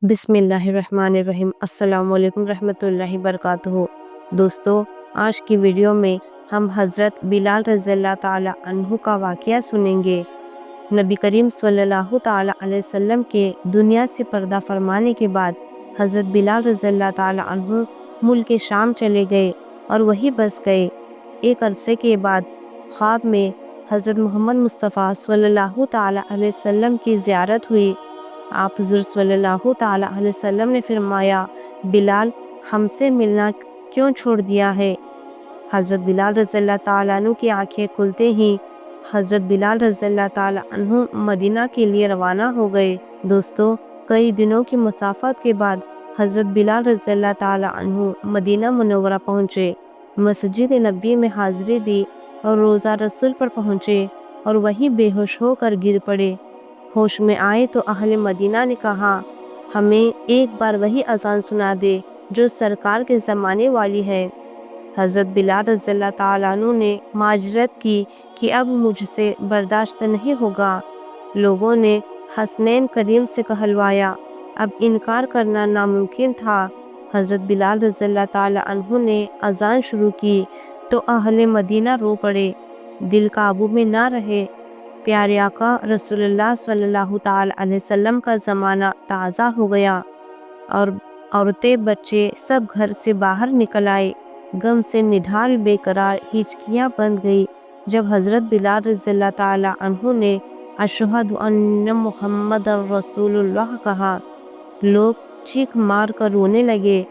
بسم اللہ الرحمن الرحیم۔ السلام علیکم رحمۃ اللہ وبرکاتہ۔ دوستو، آج کی ویڈیو میں ہم حضرت بلال رضی اللہ تعالی عنہ کا واقعہ سنیں گے۔ نبی کریم صلی اللہ تعالی علیہ وسلم کے دنیا سے پردہ فرمانے کے بعد حضرت بلال رضی اللہ تعالی عنہ ملک شام چلے گئے اور وہیں بس گئے۔ ایک عرصے کے بعد خواب میں حضرت محمد مصطفیٰ صلی اللہ تعالی علیہ وسلم کی زیارت ہوئی۔ آپ حضور صلی اللہ تعالی علیہ وسلم نے فرمایا، بلال، ہم سے ملنا کیوں چھوڑ دیا ہے؟ حضرت بلال رضی اللہ تعالیٰ عنہ کی آنکھیں کھلتے ہی حضرت بلال رضی اللہ تعالیٰ عنہ مدینہ کے لیے روانہ ہو گئے۔ دوستو، کئی دنوں کی مسافت کے بعد حضرت بلال رضی اللہ تعالیٰ عنہ مدینہ منورہ پہنچے، مسجد نبی میں حاضری دی اور روضہ رسول پر پہنچے اور وہیں بے ہوش ہو کر گر پڑے۔ ہوش میں آئے تو اہل مدینہ نے کہا، ہمیں ایک بار وہی اذان سنا دے جو سرکار کے زمانے والی ہے۔ حضرت بلال رضی اللہ تعالیٰ عنہ نے معذرت کی کہ اب مجھ سے برداشت نہیں ہوگا۔ لوگوں نے حسنین کریم سے کہلوایا، اب انکار کرنا ناممکن تھا۔ حضرت بلال رضی اللہ تعالیٰ عنہ نے اذان شروع کی تو اہل مدینہ رو پڑے، دل قابو میں نہ رہے۔ پیارے آقا رسول اللہ صلی اللہ تعالی علیہ وسلم کا زمانہ تازہ ہو گیا اور عورتیں بچے سب گھر سے باہر نکل آئے۔ غم سے نڈھال بے قرار ہچکیاں بند گئی جب حضرت بلال رضی اللہ تعالی عنہ نے اشہد ان محمد رسول اللہ کہا۔ لوگ چیخ مار کر رونے لگے۔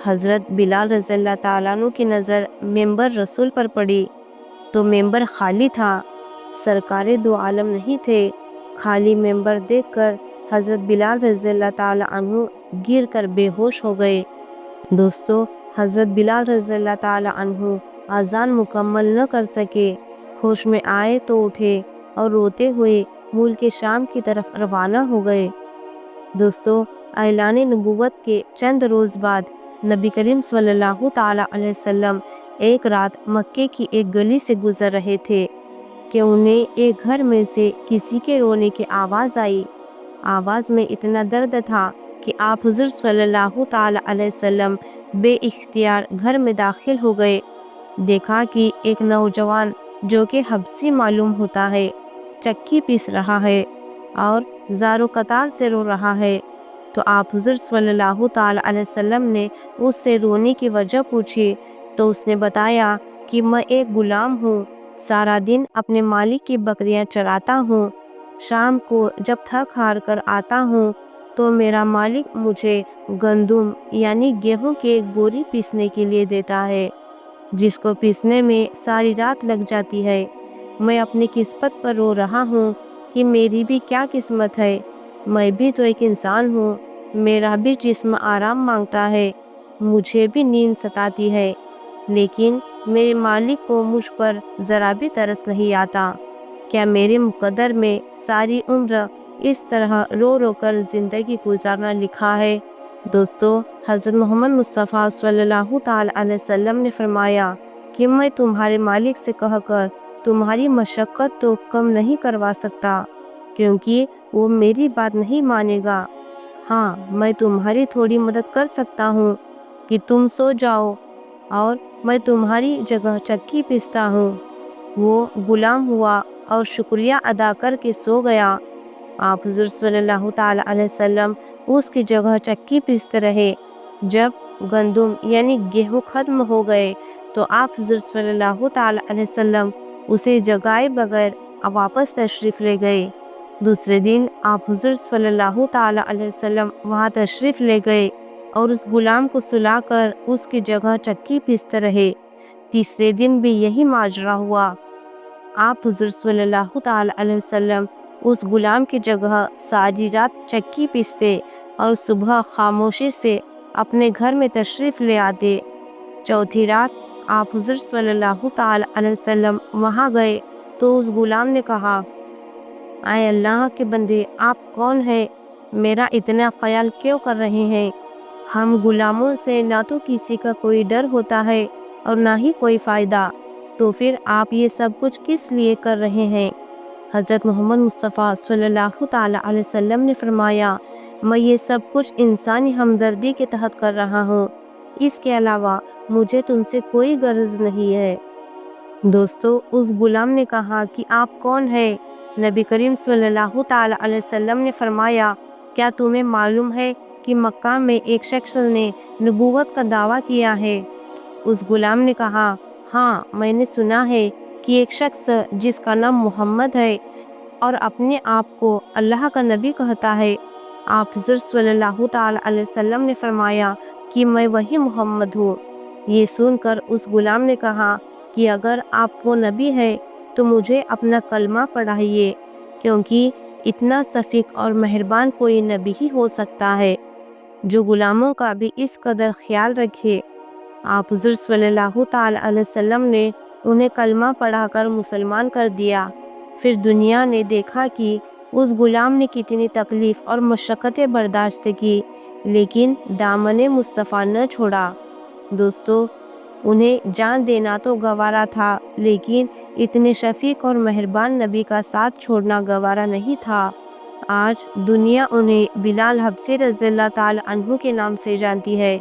حضرت بلال رضی اللہ تعالیٰ عنہ کی نظر ممبر رسول پر پڑی تو ممبر خالی تھا، سرکار دو عالم نہیں تھے۔ خالی ممبر دیکھ کر حضرت بلال رضی اللہ تعالی عنہ گر کر بے ہوش ہو گئے۔ دوستو، حضرت بلال رضی اللہ تعالی عنہ اذان مکمل نہ کر سکے۔ ہوش میں آئے تو اٹھے اور روتے ہوئے ملک شام کی طرف روانہ ہو گئے۔ دوستو، اعلان نبوت کے چند روز بعد نبی کریم صلی اللہ تعالی علیہ وسلم ایک رات مکے کی ایک گلی سے گزر رہے تھے کہ انہیں ایک گھر میں سے کسی کے رونے کی آواز آئی۔ آواز میں اتنا درد تھا کہ آپ حضور صلی اللہ تعالی علیہ وسلم بے اختیار گھر میں داخل ہو گئے۔ دیکھا کہ ایک نوجوان جو کہ حبشی معلوم ہوتا ہے چکی پیس رہا ہے اور زار و قطار سے رو رہا ہے۔ تو آپ حضور صلی اللہ تعالی علیہ وسلم نے اس سے رونے کی وجہ پوچھی تو اس نے بتایا کہ میں ایک غلام ہوں، سارا دن اپنے مالک کی بکریاں چراتا ہوں، شام کو جب تھک ہار کر آتا ہوں تو میرا مالک مجھے گندم یعنی گیہوں کی ایک بوری پیسنے کے لیے دیتا ہے، جس کو پیسنے میں ساری رات لگ جاتی ہے۔ میں اپنی قسمت پر رو رہا ہوں کہ میری بھی کیا قسمت ہے، میں بھی تو ایک انسان ہوں، میرا بھی جسم آرام مانگتا ہے، مجھے بھی نیند ستاتی ہے، لیکن میرے مالک کو مجھ پر ذرا بھی ترس نہیں آتا۔ کیا میرے مقدر میں ساری عمر اس طرح رو رو کر زندگی گزارنا لکھا ہے؟ دوستو، حضرت محمد مصطفیٰ صلی اللہ تعالی علیہ وسلم نے فرمایا کہ میں تمہارے مالک سے کہہ کر تمہاری مشقت تو کم نہیں کروا سکتا، کیونکہ وہ میری بات نہیں مانے گا۔ ہاں، میں تمہاری تھوڑی مدد کر سکتا ہوں کہ تم سو جاؤ اور میں تمہاری جگہ چکی پیستا ہوں۔ وہ غلام ہوا اور شکریہ ادا کر کے سو گیا۔ آپ حضور صلی اللہ تعالی علیہ وسلم اس کی جگہ چکی پیستے رہے۔ جب گندم یعنی گیہوں ختم ہو گئے تو آپ حضور صلی اللہ تعالی علیہ وسلم اسے جگائے بغیر واپس تشریف لے گئے۔ دوسرے دن آپ حضور صلی اللہ تعالی علیہ وسلم وہاں تشریف لے گئے اور اس غلام کو سلا کر اس کی جگہ چکی پیستے رہے۔ تیسرے دن بھی یہی ماجرا ہوا۔ آپ حضور صلی اللہ تعالی علیہ وسلم اس غلام کی جگہ ساری رات چکی پیستے اور صبح خاموشی سے اپنے گھر میں تشریف لے آتے۔ چوتھی رات آپ حضور صلی اللہ تعالی علیہ وسلم وہاں گئے تو اس غلام نے کہا، اے اللہ کے بندے، آپ کون ہیں؟ میرا اتنا خیال کیوں کر رہے ہیں؟ ہم غلاموں سے نہ تو کسی کا کوئی ڈر ہوتا ہے اور نہ ہی کوئی فائدہ، تو پھر آپ یہ سب کچھ کس لیے کر رہے ہیں؟ حضرت محمد مصطفیٰ صلی اللہ تعالیٰ علیہ وسلم نے فرمایا، میں یہ سب کچھ انسانی ہمدردی کے تحت کر رہا ہوں، اس کے علاوہ مجھے تم سے کوئی غرض نہیں ہے۔ دوستو، اس غلام نے کہا کہ آپ کون ہیں؟ نبی کریم صلی اللہ تعالیٰ علیہ وسلم نے فرمایا، کیا تمہیں معلوم ہے کہ مکہ میں ایک شخص نے نبوت کا دعویٰ کیا ہے؟ اس غلام نے کہا، ہاں، میں نے سنا ہے کہ ایک شخص جس کا نام محمد ہے اور اپنے آپ کو اللہ کا نبی کہتا ہے۔ آپ حضرت صلی اللہ تعالیٰ علیہ وسلم نے فرمایا کہ میں وہی محمد ہوں۔ یہ سن کر اس غلام نے کہا کہ اگر آپ وہ نبی ہیں تو مجھے اپنا کلمہ پڑھائیے، کیونکہ اتنا شفیق اور مہربان کوئی نبی ہی ہو سکتا ہے جو غلاموں کا بھی اس قدر خیال رکھے۔ آپ حضرت صلی اللہ تعالیٰ علیہ وسلم نے انہیں کلمہ پڑھا کر مسلمان کر دیا۔ پھر دنیا نے دیکھا کہ اس غلام نے کتنی تکلیف اور مشقتیں برداشت کی، لیکن دامن مصطفیٰ نہ چھوڑا۔ دوستو، انہیں جان دینا تو گوارا تھا، لیکن اتنے شفیق اور مہربان نبی کا ساتھ چھوڑنا گوارا نہیں تھا۔ آج دنیا انہیں بلال حبشی رضی اللہ تعالیٰ عنہ کے نام سے جانتی ہے۔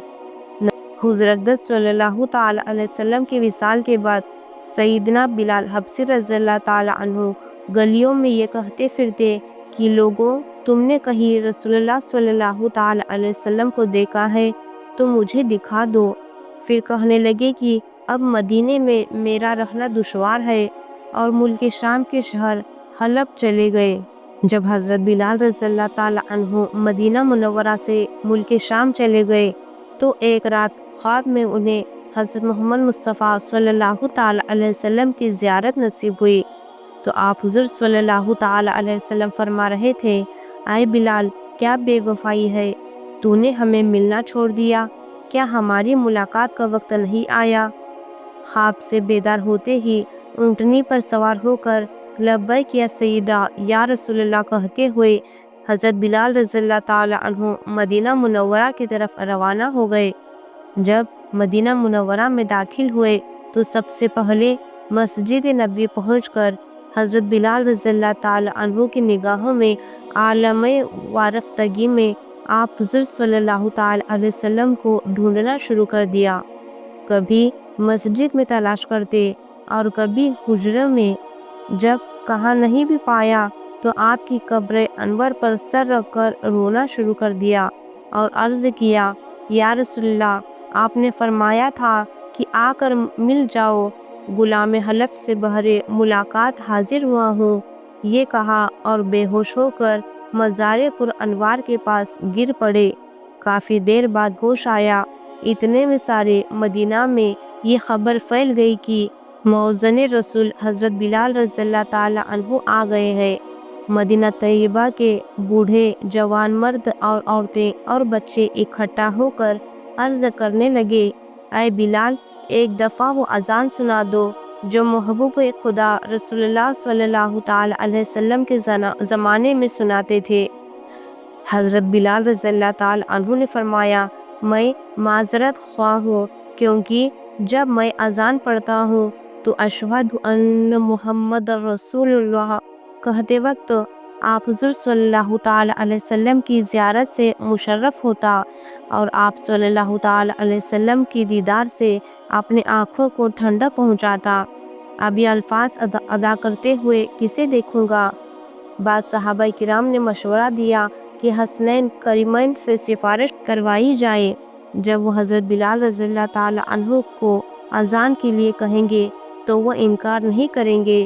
حضرت صلی اللہ تعالیٰ علیہ وسلم کے وصال کے بعد سیدنا بلال حبشی رضی اللہ تعالیٰ عنہ گلیوں میں یہ کہتے پھرتے کہ لوگوں، تم نے کہیں رسول اللہ صلی اللہ تعالیٰ علیہ وسلم کو دیکھا ہے تو مجھے دکھا دو۔ پھر کہنے لگے کہ اب مدینے میں میرا رہنا دشوار ہے، اور ملک شام کے شہر حلب چلے گئے۔ جب حضرت بلال رضی اللہ تعالیٰ عنہ مدینہ منورہ سے ملک شام چلے گئے تو ایک رات خواب میں انہیں حضرت محمد مصطفیٰ صلی اللہ تعالیٰ علیہ وسلم کی زیارت نصیب ہوئی۔ تو آپ حضرت صلی اللہ تعالیٰ علیہ وسلم فرما رہے تھے، اے بلال، کیا بے وفائی ہے، تو نے ہمیں ملنا چھوڑ دیا، کیا ہماری ملاقات کا وقت نہیں آیا؟ خواب سے بیدار ہوتے ہی اونٹنی پر سوار ہو کر لبیک یا سیدہ یا رسول اللہ کہتے ہوئے حضرت بلال رضی اللہ تعالیٰ عنہ مدینہ منورہ کی طرف روانہ ہو گئے۔ جب مدینہ منورہ میں داخل ہوئے تو سب سے پہلے مسجد نبوی پہنچ کر حضرت بلال رضی اللہ تعالیٰ عنہ کی نگاہوں میں عالم وارفتگی میں آپ حضرت صلی اللہ تعالیٰ علیہ وسلم کو ڈھونڈنا شروع کر دیا۔ کبھی مسجد میں تلاش کرتے اور کبھی حجرے میں۔ جب کہاں نہیں بھی پایا تو آپ کی قبر انور پر سر رکھ کر رونا شروع کر دیا اور عرض کیا، یا رسول اللہ، آپ نے فرمایا تھا کہ آ کر مل جاؤ، غلام حلب سے بہرے ملاقات حاضر ہوا ہوں۔ یہ کہا اور بے ہوش ہو کر مزار پر انوار کے پاس گر پڑے۔ کافی دیر بعد ہوش آیا، اتنے میں سارے مدینہ میں یہ خبر پھیل گئی کہ موذن رسول حضرت بلال رضی اللہ تعالیٰ عنہ آ گئے ہیں۔ مدینہ طیبہ کے بوڑھے، جوان مرد اور عورتیں اور بچے اکٹھا ہو کر عرض کرنے لگے، اے بلال، ایک دفعہ وہ اذان سنا دو جو محبوب خدا رسول اللہ صلی اللہ تعالیٰ علیہ وسلم کے زمانے میں سناتے تھے۔ حضرت بلال رضی اللہ تعالیٰ عنہ نے فرمایا، میں معذرت خواہ ہوں، کیونکہ جب میں اذان پڑھتا ہوں تو اشہد ان محمد رسول اللہ کہتے وقت آپ حضرت صلی اللہ تعالیٰ علیہ وسلم کی زیارت سے مشرف ہوتا اور آپ صلی اللہ تعالیٰ علیہ وسلم کی دیدار سے اپنے آنکھوں کو ٹھنڈا پہنچاتا۔ اب یہ الفاظ ادا کرتے ہوئے کسے دیکھوں گا؟ بعض صحابہ کرام نے مشورہ دیا کہ حسنین کریمین سے سفارش کروائی جائے، جب وہ حضرت بلال رضی اللہ تعالیٰ عنہ کو اذان کے لیے کہیں گے تو وہ انکار نہیں کریں گے۔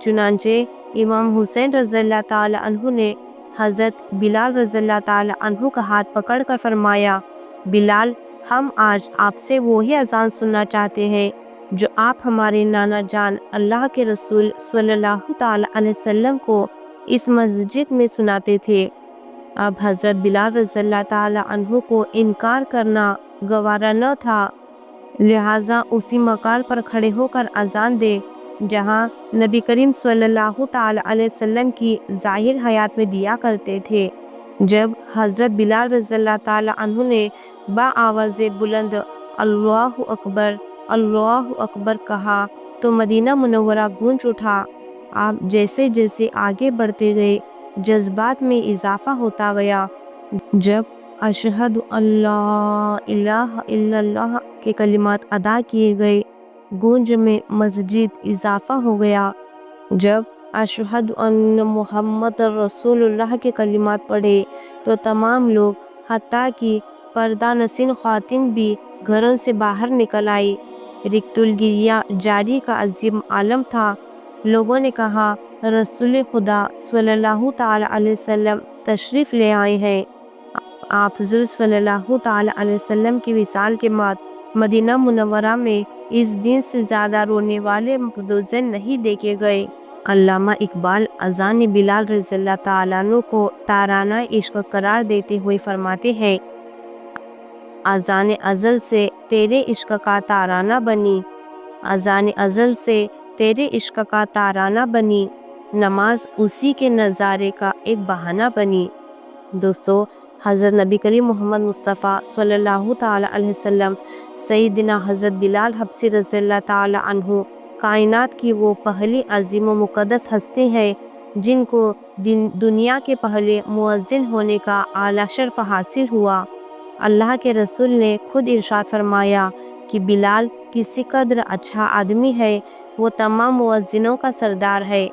چنانچہ امام حسین رضی اللہ تعالیٰ عنہ نے حضرت بلال رضی اللہ تعالیٰ عنہ کا ہاتھ پکڑ کر فرمایا، بلال، ہم آج آپ سے وہی اذان سننا چاہتے ہیں جو آپ ہمارے نانا جان اللہ کے رسول صلی اللہ تعالیٰ علیہ وسلم کو اس مسجد میں سناتے تھے۔ اب حضرت بلال رضی اللہ تعالیٰ عنہ کو انکار کرنا گوارا نہ تھا، لہٰذا اسی مقام پر کھڑے ہو کر اذان دے جہاں نبی کریم صلی اللہ تعالیٰ علیہ وسلم کی ظاہر حیات میں دیا کرتے تھے۔ جب حضرت بلال رضی اللہ تعالیٰ عنہ نے بآواز بلند اللہ اکبر کہا تو مدینہ منورہ گونج اٹھا۔ آپ جیسے جیسے آگے بڑھتے گئے جذبات میں اضافہ ہوتا گیا۔ جب اشہد اللہ الہ الا اللہ کے کلمات ادا کیے گئے، گونج میں مزید اضافہ ہو گیا۔ جب اشہد ان محمد رسول اللہ کے کلمات پڑھے تو تمام لوگ حتیٰ کہ پردہ نشین خواتین بھی گھروں سے باہر نکل آئی۔ رکت الگریہ جاری کا عظیم عالم تھا۔ لوگوں نے کہا رسول خدا صلی اللہ تعالی علیہ وسلم تشریف لے آئے ہیں۔ آپ حضور صلی اللہ تعالی علیہ وسلم کی وصال کے بعد مدینہ منورہ میں اس دن سے زیادہ رونے والے مخدوزین نہیں دیکھے گئے۔ علامہ اقبال اذان بلال رضی اللہ تعالیٰ عنہ کو تارانہ عشق قرار دیتے ہوئے فرماتے ہیں، اذان ازل سے تیرے عشق کا تارانہ بنی، اذان ازل سے تیرے عشق کا تارانہ بنی، نماز اسی کے نظارے کا ایک بہانہ بنی۔ دوستو، حضرت نبی کریم محمد مصطفیٰ صلی اللہ تعالی علیہ وسلم سیدنا حضرت بلال حبشی رضی اللہ تعالی عنہ کائنات کی وہ پہلی عظیم و مقدس ہستی ہیں جن کو دنیا کے پہلے مؤذن ہونے کا اعلیٰ شرف حاصل ہوا۔ اللہ کے رسول نے خود ارشاد فرمایا کہ بلال کسی قدر اچھا آدمی ہے، وہ تمام مؤذنوں کا سردار ہے۔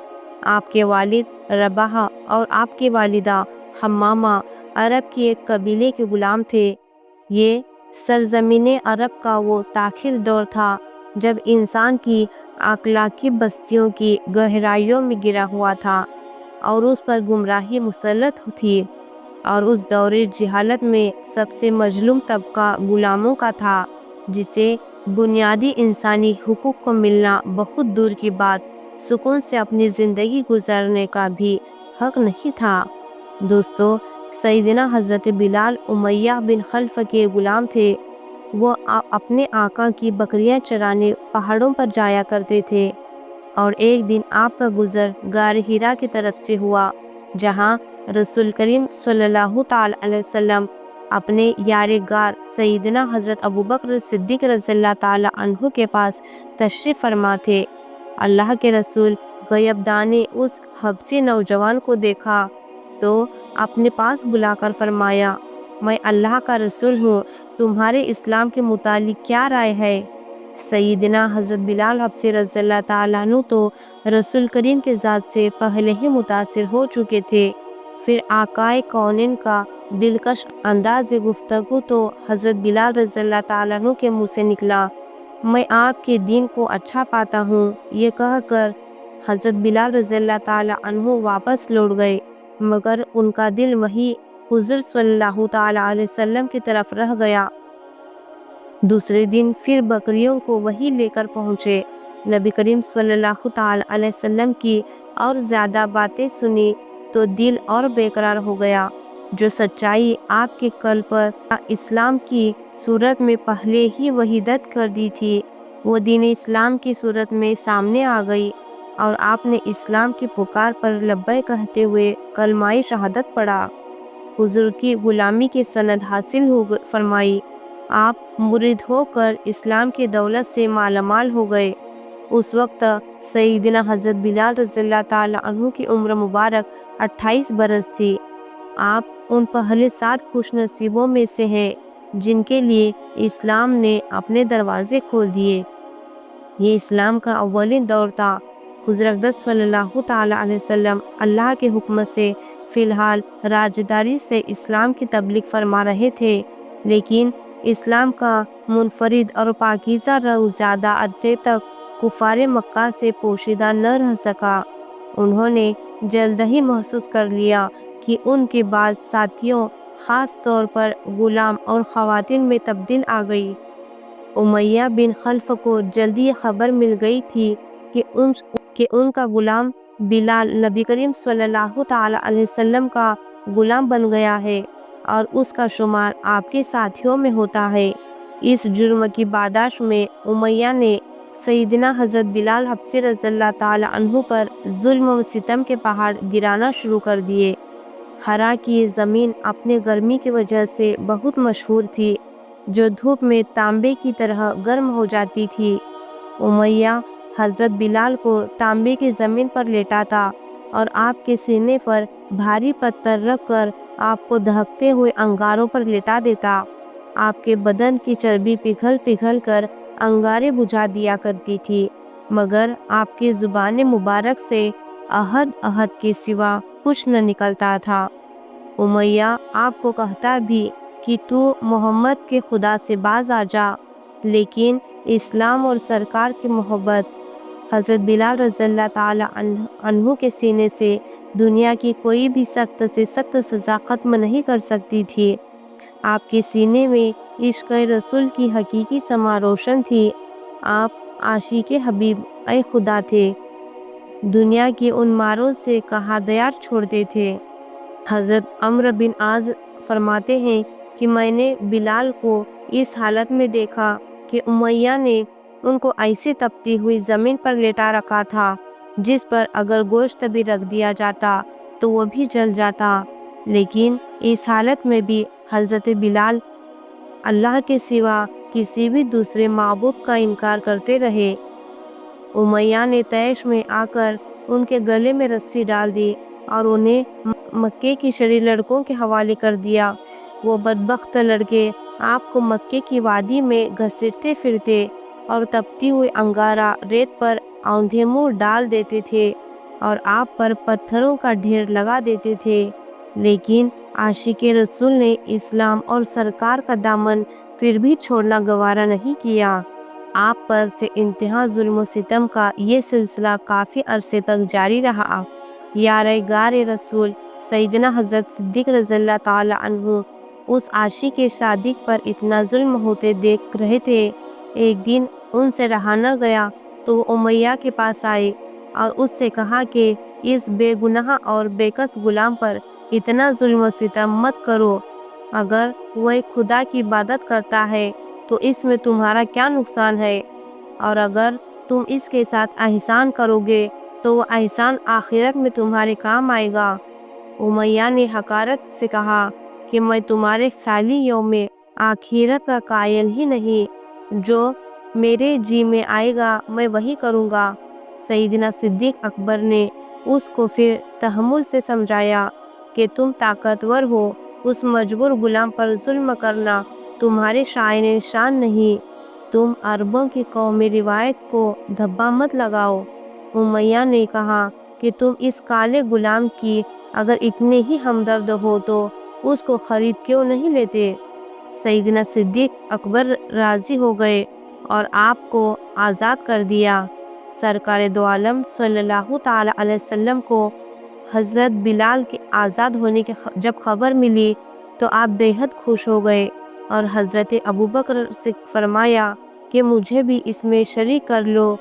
آپ کے والد رباح اور آپ کی والدہ حمامہ عرب کی ایک قبیلے کے غلام تھے۔ یہ سرزمین عرب کا وہ تاخیر دور تھا جب انسان کی اخلاقی بستیوں کی گہرائیوں میں گرا ہوا تھا اور اس پر گمراہی مسلط تھی، اور اس دور جہالت میں سب سے مظلوم طبقہ غلاموں کا تھا، جسے بنیادی انسانی حقوق کو ملنا بہت دور کی بات سکون سے اپنی زندگی گزارنے کا بھی حق نہیں تھا۔ دوستو، سیدنا حضرت بلال امیہ بن خلف کے غلام تھے۔ وہ اپنے آقا کی بکریاں چرانے پہاڑوں پر جایا کرتے تھے، اور ایک دن آپ کا گزر غار حرا کی طرف سے ہوا، جہاں رسول کریم صلی اللہ تعالی علیہ وسلم اپنے یار غار سیدنا حضرت ابوبکر صدیق رضی اللہ تعالی عنہ کے پاس تشریف فرما تھے۔ اللہ کے رسول غیب داں نے اس حبشی نوجوان کو دیکھا تو اپنے پاس بلا کر فرمایا، میں اللہ کا رسول ہوں، تمہارے اسلام کے متعلق کیا رائے ہے؟ سیدنا حضرت بلال حبشی رضی اللہ تعالیٰ عنہ تو رسول کریم کے ذات سے پہلے ہی متاثر ہو چکے تھے۔ پھر آقائے کونین کا دلکش انداز گفتگو تو حضرت بلال رضی اللہ تعالیٰ عنہ کے منہ سے نکلا، میں آپ کے دین کو اچھا پاتا ہوں۔ یہ کہہ کر حضرت بلال رضی اللہ تعالیٰ عنہ واپس لوٹ گئے، مگر ان کا دل وہی حضور صلی اللہ تعالیٰ علیہ وسلم کی طرف رہ گیا۔ دوسرے دن پھر بکریوں کو وہی لے کر پہنچے۔ نبی کریم صلی اللہ تعالیٰ علیہ وسلم کی اور زیادہ باتیں سنی تو دل اور بے قرار ہو گیا۔ جو سچائی آپ کے قلب پر اسلام کی صورت میں پہلے ہی وحیدت کر دی تھی، وہ دین اسلام کی صورت میں سامنے آ گئی، اور آپ نے اسلام کی پکار پر لبیک کہتے ہوئے کلمہ شہادت پڑھا، حضور کی غلامی کی سند حاصل فرمائی، آپ مرید ہو کر اسلام کی دولت سے مالا مال ہو گئے۔ اس وقت سیدنا حضرت بلال رضی اللہ تعالیٰ عنہ کی عمر مبارک 28 برس تھی۔ آپ ان پہلے 7 خوش نصیبوں میں سے ہیں جن کے لیے اسلام نے اپنے دروازے کھول دیے۔ یہ اسلام کا اولین دور تھا۔ حضور اقدس صلی اللہ تعالیٰ علیہ وسلم اللہ کے حکم سے فی الحال راجداری سے اسلام کی تبلیغ فرما رہے تھے، لیکن اسلام کا منفرد اور پاکیزہ رنگ زیادہ عرصے تک کفار مکہ سے پوشیدہ نہ رہ سکا۔ انہوں نے جلد ہی محسوس کر لیا کہ ان کے بعض ساتھیوں، خاص طور پر غلام اور خواتین میں تبدیل آ گئی۔ امیہ بن خلف کو جلدی یہ خبر مل گئی تھی کہ ان کا غلام بلال نبی کریم صلی اللہ تعالی علیہ وسلم کا غلام بن گیا ہے اور اس کا شمار آپ کے ساتھیوں میں ہوتا ہے۔ اس جرم کی پاداش میں امیہ نے سیدنا حضرت بلال حبشی رضی اللہ تعالی عنہ پر ظلم و ستم کے پہاڑ گرانا شروع کر دیے۔ ہرا کی یہ زمین اپنے گرمی کی وجہ سے بہت مشہور تھی، جو دھوپ میں تانبے کی طرح گرم ہو جاتی تھی۔ امیہ حضرت بلال کو تانبے کی زمین پر لیٹاتا اور آپ کے سینے پر بھاری پتھر رکھ کر آپ کو دہکتے ہوئے انگاروں پر لٹا دیتا۔ آپ کے بدن کی چربی پگھل پگھل کر انگارے بجھا دیا کرتی تھی، مگر آپ کی زبان مبارک سے احد احد کے سوا کچھ نہ نکلتا تھا۔ امیہ آپ کو کہتا بھی کہ تو محمد کے خدا سے باز آ جا، لیکن اسلام اور سرکار کی محبت حضرت بلال رضی اللہ تعالی عنہ کے سینے سے دنیا کی کوئی بھی سخت سے سخت سزا ختم نہیں کر سکتی تھی۔ آپ کے سینے میں عشق رسول کی حقیقی سماں روشن تھی۔ آپ عاشق حبیب اے خدا تھے، دنیا کی ان ماروں سے کہاں دیار چھوڑتے تھے۔ حضرت عمرو بن عاص فرماتے ہیں کہ میں نے بلال کو اس حالت میں دیکھا کہ امیہ نے ان کو ایسی تپتی ہوئی زمین پر لیٹا رکھا تھا جس پر اگر گوشت بھی رکھ دیا جاتا تو وہ بھی جل جاتا، لیکن اس حالت میں بھی حضرت بلال اللہ کے سوا کسی بھی دوسرے معبود کا انکار کرتے رہے۔ امیہ نے طیش میں آ کر ان کے گلے میں رسی ڈال دی اور انہیں مکے کی شریر لڑکوں کے حوالے کر دیا۔ وہ بدبخت لڑکے آپ کو مکے کی وادی میں گھسیٹتے پھرتے اور تپتی ہوئی انگارہ ریت پر اوندھے منہ ڈال دیتے تھے اور آپ پر پتھروں کا ڈھیر لگا دیتے تھے، لیکن عاشق رسول نے اسلام اور سرکار کا دامن پھر بھی چھوڑنا گوارا نہیں کیا۔ آپ پر سے انتہا ظلم و ستم کا یہ سلسلہ کافی عرصے تک جاری رہا۔ یارہ غار رسول سیدنا حضرت صدیق رضی اللہ تعالی عنہ اس عاشق صادق پر اتنا ظلم ہوتے دیکھ رہے تھے۔ ایک دن ان سے رہا نہ گیا تو وہ امیہ کے پاس آئے اور اس سے کہا کہ اس بے گناہ اور بے کس غلام پر اتنا ظلم و ستم مت کرو۔ اگر وہ ایک خدا کی عبادت کرتا ہے تو اس میں تمہارا کیا نقصان ہے، اور اگر تم اس کے ساتھ احسان کرو گے تو وہ احسان آخرت میں تمہارے کام آئے گا۔ امیہ نے حقارت سے کہا کہ میں تمہارے خیالی یوم آخرت کا قائل ہی نہیں، جو میرے جی میں آئے گا میں وہی کروں گا۔ سیدنا صدیق اکبر نے اس کو پھر تحمل سے سمجھایا کہ تم طاقتور ہو، اس مجبور غلام پر ظلم کرنا تمہارے شائن شان نہیں، تم عربوں کی قومی روایت کو دھبا مت لگاؤ۔ امیہ نے کہا کہ تم اس کالے غلام کی اگر اتنے ہی ہمدرد ہو تو اس کو خرید کیوں نہیں لیتے۔ سیدنا صدیق اکبر راضی ہو گئے اور آپ کو آزاد کر دیا۔ سرکار دو عالم صلی اللہ تعالی علیہ وسلم کو حضرت بلال کے آزاد ہونے کی جب خبر ملی تو آپ بے حد خوش ہو گئے اور حضرت ابوبکر سے فرمایا کہ مجھے بھی اس میں شریک کر لو،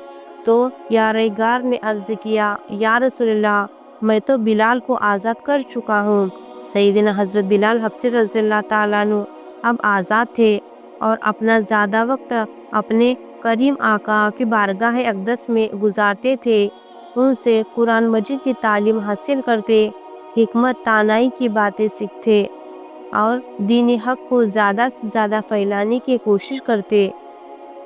تو یارہ غار نے عرض کیا یا رسول اللہ، میں تو بلال کو آزاد کر چکا ہوں۔ سیدنا حضرت بلال حبشی رضی اللہ تعالیٰ عنہ اب آزاد تھے اور اپنا زیادہ وقت اپنے کریم آقا کی بارگاہ اقدس میں گزارتے تھے، ان سے قرآن مجید کی تعلیم حاصل کرتے، حکمت دانائی کی باتیں سیکھتے اور دین حق کو زیادہ سے زیادہ پھیلانے کی کوشش کرتے۔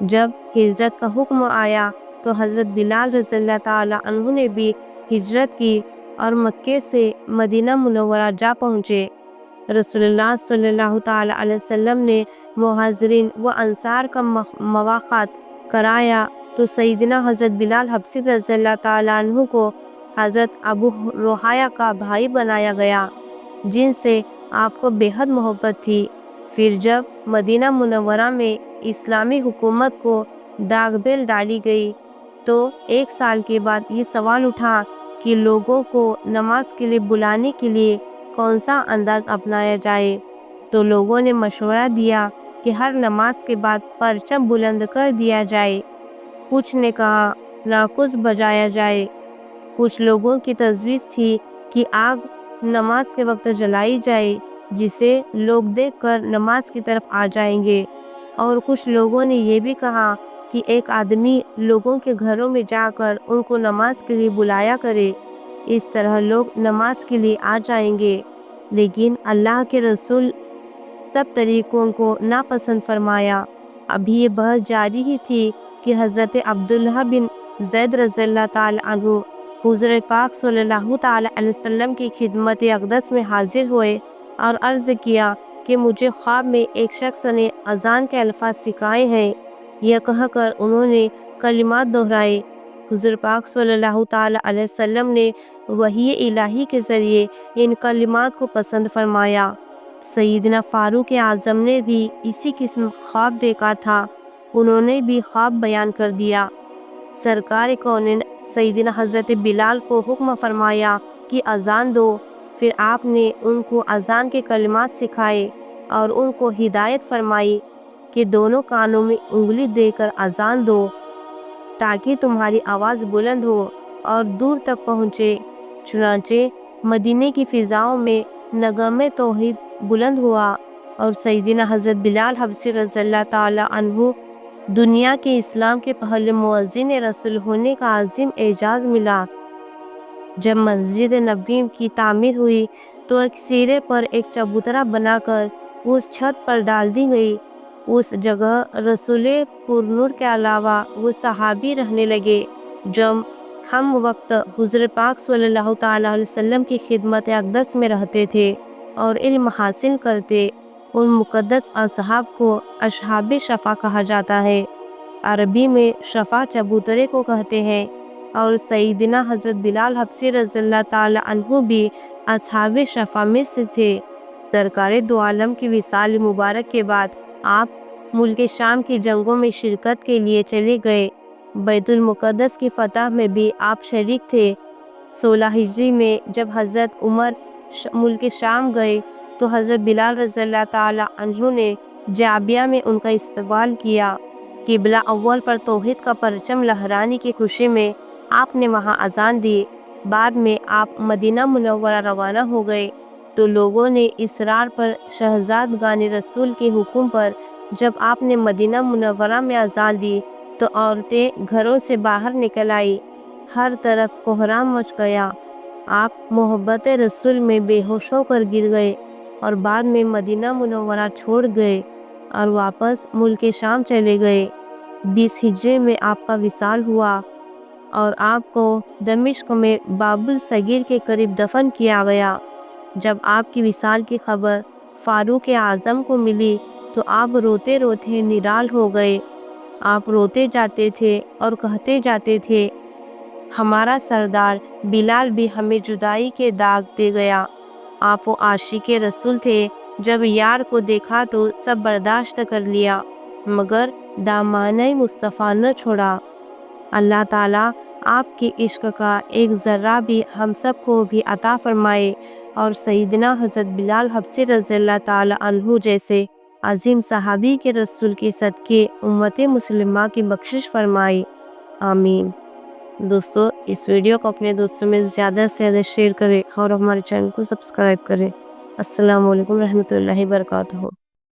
جب ہجرت کا حکم آیا تو حضرت بلال رضی اللہ تعالی عنہ نے بھی ہجرت کی اور مکے سے مدینہ منورہ جا پہنچے۔ رسول اللہ صلی اللہ تعالی علیہ وسلم نے مہاجرین و انصار کا مواخات کرایا تو سیدنا حضرت بلال حبشی رضی اللہ تعالی عنہ کو حضرت ابو روحایہ کا بھائی بنایا گیا، جن سے آپ کو بے حد محبت تھی۔ پھر جب مدینہ منورہ میں اسلامی حکومت کو داغ بیل ڈالی گئی تو ایک سال کے بعد یہ سوال اٹھا کہ لوگوں کو نماز کے لیے بلانے کے لیے کون سا انداز اپنایا جائے، تو لوگوں نے مشورہ دیا کہ ہر نماز کے بعد پرچم بلند کر دیا جائے۔ کچھ نے کہا ناقوس بجایا جائے، کچھ لوگوں کی تجویز تھی کہ آگ نماز کے وقت جلائی جائے جسے لوگ دیکھ کر نماز کی طرف آ جائیں گے، اور کچھ لوگوں نے یہ بھی کہا کہ ایک آدمی لوگوں کے گھروں میں جا کر ان کو نماز کے لیے بلایا کرے، اس طرح لوگ نماز کے لیے آ جائیں گے۔ لیکن اللہ کے رسول سب طریقوں کو ناپسند فرمایا۔ ابھی یہ بحث جاری ہی تھی کہ حضرت عبداللہ بن زید رضی اللہ تعالی عنہ حضور پاک صلی اللہ تعالی علیہ وسلم کی خدمت اقدس میں حاضر ہوئے اور عرض کیا کہ مجھے خواب میں ایک شخص نے اذان کے الفاظ سکھائے ہیں۔ یہ کہہ کر انہوں نے کلمات دہرائے۔ حضور پاک صلی اللہ تعالی علیہ وسلم نے وحی الہی کے ذریعے ان کلمات کو پسند فرمایا۔ سیدنا فاروق اعظم نے بھی اسی قسم خواب دیکھا تھا، انہوں نے بھی خواب بیان کر دیا۔ سرکار کونین سیدنا حضرت بلال کو حکم فرمایا کہ اذان دو، پھر آپ نے ان کو اذان کے کلمات سکھائے اور ان کو ہدایت فرمائی کہ دونوں کانوں میں انگلی دے کر اذان دو تاکہ تمہاری آواز بلند ہو اور دور تک پہنچے۔ چنانچہ مدینے کی فضاؤں میں نغمِ توحید بلند ہوا اور سیدنا حضرت بلال حبشی رضی اللہ تعالی عنہ دنیا کے اسلام کے پہلے مؤذن رسول ہونے کا عظیم اعزاز ملا۔ جب مسجد نبوی کی تعمیر ہوئی تو ایک سرے پر ایک چبوترا بنا کر اس چھت پر ڈال دی گئی۔ اس جگہ رسول پر نور کے علاوہ وہ صحابی رہنے لگے جو ہم وقت حضور پاک صلی اللہ تعالی علیہ وسلم کی خدمت اقدس میں رہتے تھے اور علم حاصل کرتے۔ ان مقدس اصحاب کو اصحاب شفا کہا جاتا ہے۔ عربی میں شفا چبوترے کو کہتے ہیں اور سیدنا حضرت بلال حبشی رضی اللہ تعالی عنہ بھی اصحاب شفا میں سے تھے۔ سرکار دو عالم کی وصال مبارک کے بعد آپ ملک شام کی جنگوں میں شرکت کے لیے چلے گئے۔ بیت المقدس کی فتح میں بھی آپ شریک تھے۔ 16 ہجری میں جب حضرت عمر ملک شام گئے تو حضرت بلال رضی اللہ تعالی عنہ نے جابیہ میں ان کا استقبال کیا۔ قبلہ اول پر توحید کا پرچم لہرانے کی خوشی میں آپ نے وہاں اذان دی۔ بعد میں آپ مدینہ منورہ روانہ ہو گئے تو لوگوں نے اصرار پر شہزادگان رسول کے حکم پر جب آپ نے مدینہ منورہ میں اذان دی تو عورتیں گھروں سے باہر نکل آئیں، ہر طرف کوہرام مچ گیا۔ آپ محبت رسول میں بے ہوش ہو کر گر گئے اور بعد میں مدینہ منورہ چھوڑ گئے اور واپس ملک شام چلے گئے۔ 20 ہجری میں آپ کا وصال ہوا اور آپ کو دمشق میں باب الصغیر کے قریب دفن کیا گیا۔ جب آپ کی وصال کی خبر فاروق اعظم کو ملی تو آپ روتے روتے نڈال ہو گئے۔ آپ روتے جاتے تھے اور کہتے جاتے تھے، ہمارا سردار بلال بھی ہمیں جدائی کے داغ دے گیا۔ آپ وہ عاشق رسول تھے، جب یار کو دیکھا تو سب برداشت کر لیا مگر دامانِ مصطفیٰ نہ چھوڑا۔ اللہ تعالیٰ آپ کے عشق کا ایک ذرہ بھی ہم سب کو بھی عطا فرمائے اور سیدنا حضرت بلال حبشی رضی اللہ تعالی عنہ جیسے عظیم صحابی کے رسول کے صدقے امت مسلمہ کی بخشش فرمائے، آمین۔ دوستو اس ویڈیو کو اپنے دوستوں میں زیادہ سے زیادہ شیئر کریں اور ہمارے چینل کو سبسکرائب کریں۔ السلام علیکم رحمۃ اللہ وبرکاتہ۔